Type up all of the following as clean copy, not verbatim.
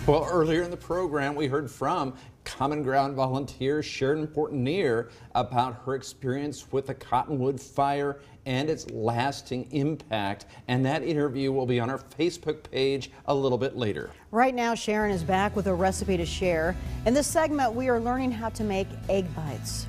Well, earlier in the program, we heard from Common Ground volunteer Sharon Portenier about her experience with the Cottonwood fire and its lasting impact. And that interview will be on our Facebook page a little bit later. Right now, Sharon is back with a recipe to share. In this segment, we are learning how to make egg bites.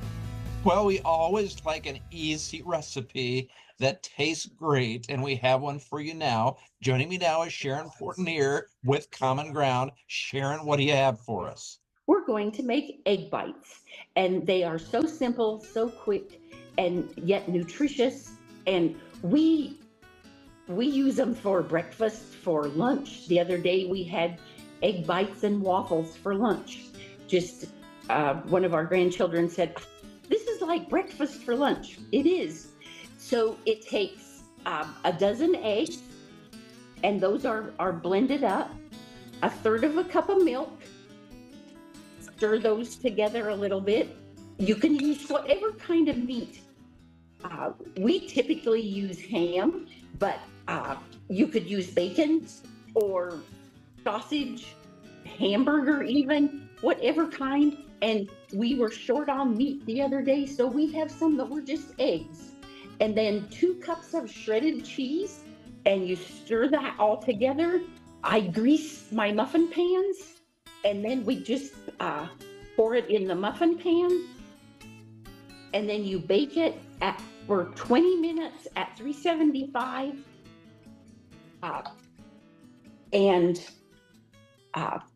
Well, we always like an easy recipe that tastes great, and we have one for you now. Joining me now is Sharon Portenier with Common Ground. Sharon, what do you have for us? We're going to make egg bites, and they are so simple, so quick, and yet nutritious. And we use them for breakfast, for lunch. The other day we had egg bites and waffles for lunch. Just one of our grandchildren said, "This is like breakfast for lunch." It is. So it takes a dozen eggs, and those are blended up, a third of a cup of milk. Stir those together a little bit. You can use whatever kind of meat. We typically use ham, but you could use bacon or sausage, hamburger even, whatever kind. And we were short on meat the other day, so we have some that were just eggs. And then 2 cups of shredded cheese, and you stir that all together. I grease my muffin pans, and then we just pour it in the muffin pan, and then you bake it for 20 minutes at 375, and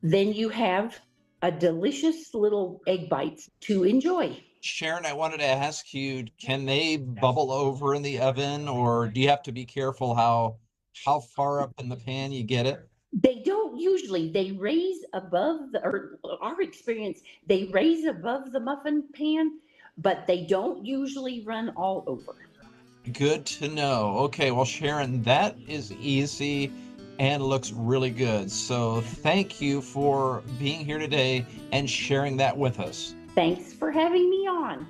then you have a delicious little egg bites to enjoy. Sharon, I wanted to ask you, can they bubble over in the oven, or do you have to be careful how far up in the pan you get it? They don't usually. They raise above or our experience, they raise above the muffin pan, but they don't usually run all over. Good to know. Okay, well, Sharon, that is easy and looks really good. So thank you for being here today and sharing that with us. Thanks for having me on.